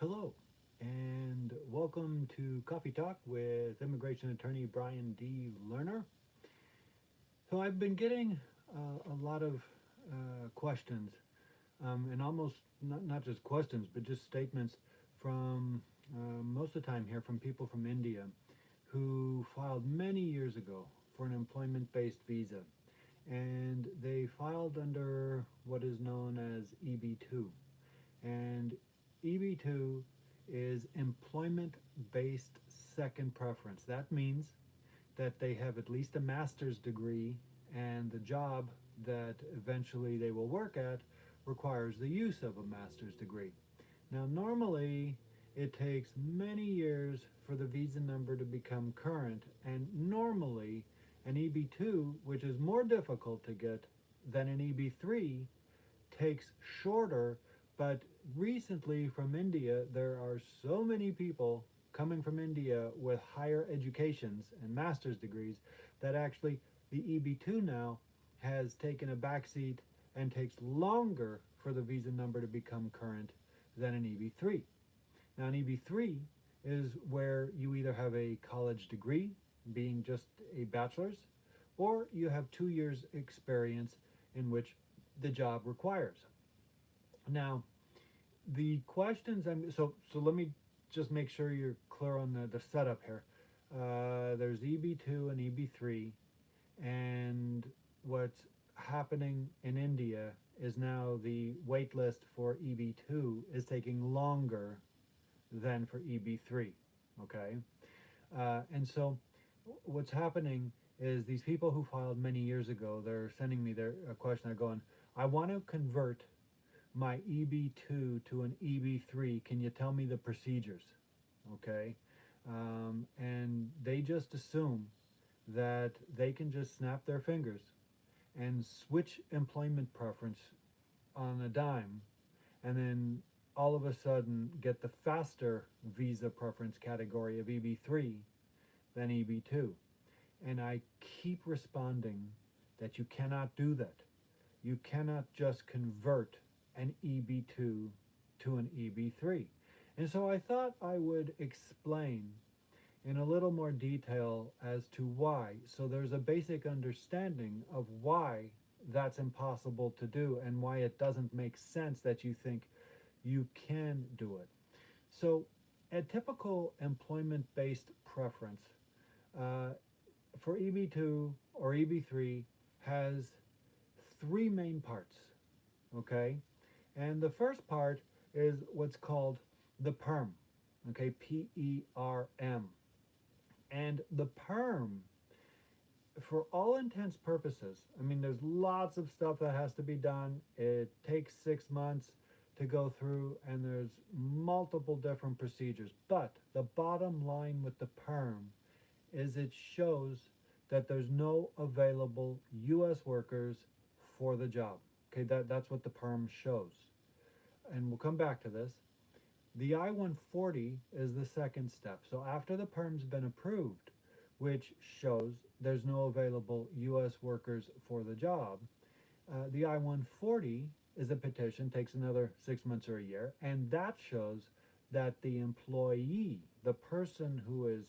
Hello, and welcome to Coffee Talk with immigration attorney Brian D. Lerner. So, I've been getting a lot of questions, and almost not just questions, but just statements from most of the time here from people from India who filed many years ago for an employment based visa. And they filed under what is known as EB2. And EB2 is employment based second preference. That means that they have at least a master's degree, and the job that eventually they will work at requires the use of a master's degree. Now, normally it takes many years for the visa number to become current, and normally an EB2, which is more difficult to get than an EB3, takes shorter. But recently from India, there are so many people coming from India with higher educations and master's degrees that actually the EB2 now has taken a backseat and takes longer for the visa number to become current than an EB3. Now, an EB3 is where you either have a college degree, being just a bachelor's, or you have 2 years experience in which the job requires. Now, the questions so let me just make sure you're clear on the setup here. There's EB2 and EB3, and what's happening in India is now the wait list for EB2 is taking longer than for EB3. Okay, and so what's happening is these people who filed many years ago, they're sending me their a question. They're going, I want to convert my EB2 to an EB3. Can you tell me the procedures? Okay. And they just assume that they can just snap their fingers and switch employment preference on a dime, and then all of a sudden get the faster visa preference category of EB3 than EB2. And I keep responding that you cannot do that. You cannot just convert an EB2 to an EB3. And so I thought I would explain in a little more detail as to why. So there's a basic understanding of why that's impossible to do and why it doesn't make sense that you think you can do it. So a typical employment-based preference uh, for EB2 or EB3 has three main parts, okay? And the first part is what's called the PERM, okay, PERM. And the PERM, for all intents purposes, I mean, there's lots of stuff that has to be done. It takes 6 months to go through, and there's multiple different procedures. But the bottom line with the PERM is it shows that there's no available U.S. workers for the job. Okay, that's what the PERM shows. And we'll come back to this. The I-140 is the second step. So after the PERM's been approved, which shows there's no available U.S. workers for the job, the I-140 is a petition, takes another 6 months or a year, and that shows that the employee, the person who is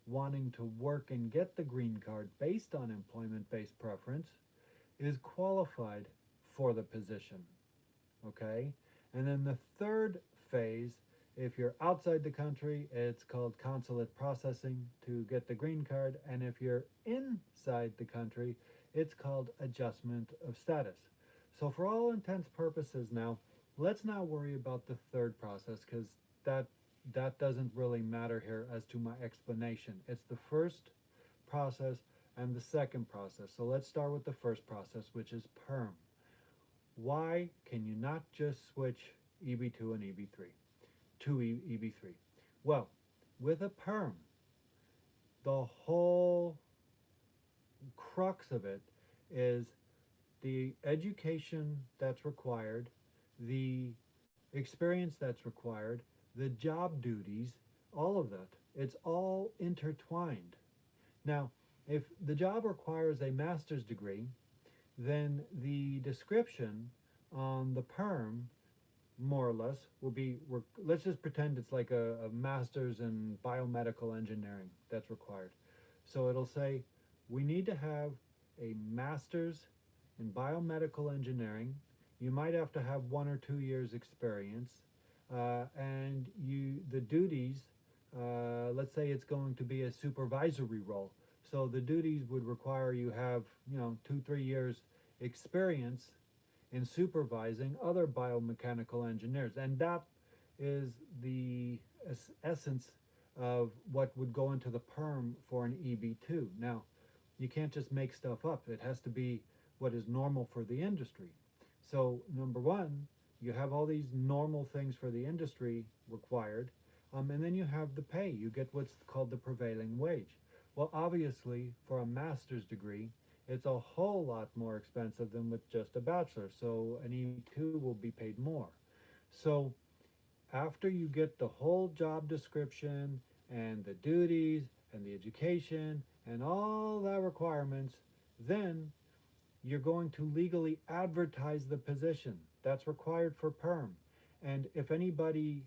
wanting to work and get the green card based on employment-based preference, is qualified for the position. Okay? And then the third phase, if you're outside the country, it's called consulate processing to get the green card. And if you're inside the country, it's called adjustment of status. So for all intents purposes now, let's not worry about the third process, because that doesn't really matter here as to my explanation. It's the first process and the second process. So let's start with the first process, which is PERM. Why can you not just switch EB2 and EB3 to EB3? Well, with a PERM, the whole crux of it is the education that's required, the experience that's required, the job duties, all of that. It's all intertwined. Now, if the job requires a master's degree, then the description on the PERM more or less, will be, let's just pretend it's like a master's in biomedical engineering that's required. So it'll say, we need to have a master's in biomedical engineering. You might have to have 1 or 2 years experience, and the duties. Let's say it's going to be a supervisory role. So the duties would require you have 2 3 years experience in supervising other biomechanical engineers, and that is the essence of what would go into the PERM for an EB2. Now, you can't just make stuff up. It has to be what is normal for the industry. So, number one, you have all these normal things for the industry required, and then you have the pay. You get what's called the prevailing wage. Well, obviously, for a master's degree, it's a whole lot more expensive than with just a bachelor. So, an EB2 will be paid more. So, after you get the whole job description and the duties and the education and all the requirements, then you're going to legally advertise the position. That's required for PERM. And if anybody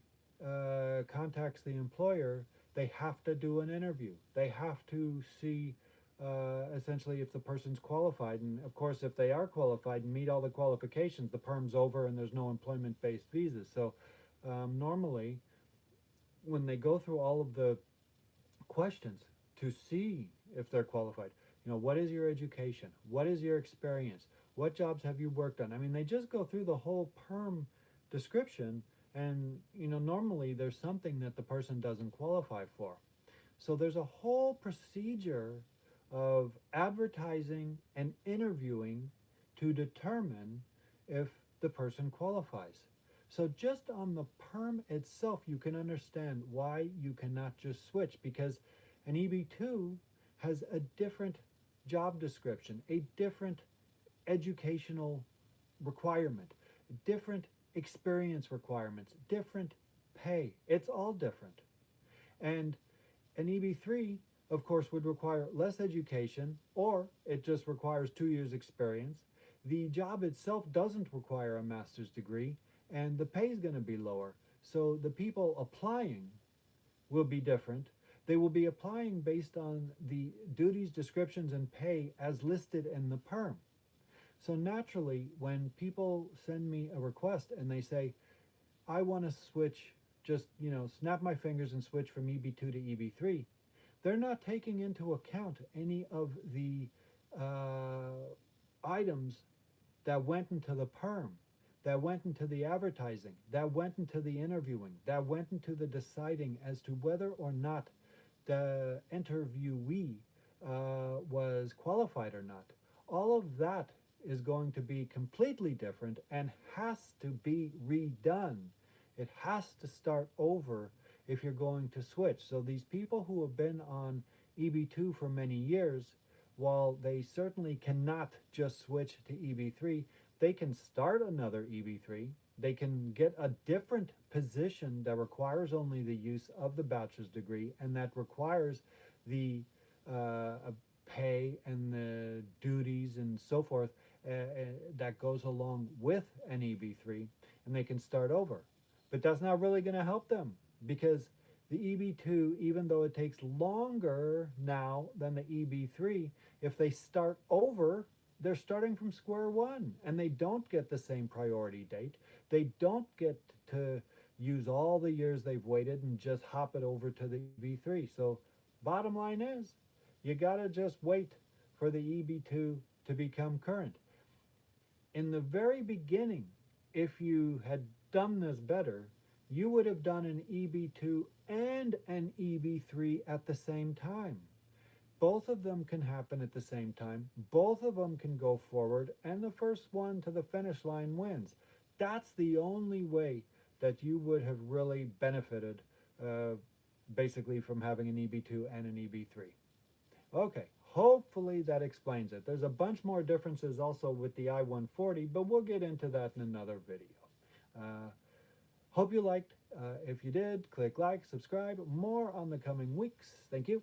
contacts the employer, they have to do an interview. They have to see essentially if the person's qualified. And of course, if they are qualified and meet all the qualifications, the PERM's over and there's no employment based visas. So normally, when they go through all of the questions to see if they're qualified. What is your education? What is your experience? What jobs have you worked on? I mean, they just go through the whole PERM description, and normally there's something that the person doesn't qualify for. So there's a whole procedure of advertising and interviewing to determine if the person qualifies. So just on the PERM itself, you can understand why you cannot just switch, because an EB2 has a different job description, a different educational requirement, different experience requirements, different pay. It's all different. And an EB3, of course, would require less education, or it just requires 2 years experience. The job itself doesn't require a master's degree, and the pay is going to be lower. So the people applying will be different. They will be applying based on the duties, descriptions, and pay as listed in the PERM. So naturally, when people send me a request and they say, I want to switch, just, snap my fingers and switch from EB2 to EB3, they're not taking into account any of the items that went into the PERM, that went into the advertising, that went into the interviewing, that went into the deciding as to whether or not the interviewee was qualified or not. All of that is going to be completely different and has to be redone. It has to start over if you're going to switch. So these people who have been on EB2 for many years, while they certainly cannot just switch to EB3, they can start another EB3. They can get a different position that requires only the use of the bachelor's degree and that requires the pay and the duties and so forth that goes along with an EB3, and they can start over. But that's not really going to help them, because the EB2, even though it takes longer now than the EB3, if they start over, they're starting from square one, and they don't get the same priority date. They don't get to use all the years they've waited and just hop it over to the EB3. So bottom line is, you gotta just wait for the EB2 to become current. In the very beginning, if you had done this better, you would have done an EB2 and an EB3 at the same time. Both of them can happen at the same time. Both of them can go forward, and the first one to the finish line wins. That's the only way that you would have really benefited basically from having an EB2 and an EB3. Okay, hopefully that explains it. There's a bunch more differences also with the I-140, but we'll get into that in another video. Hope you liked. If you did, click like, subscribe. More on the coming weeks. Thank you.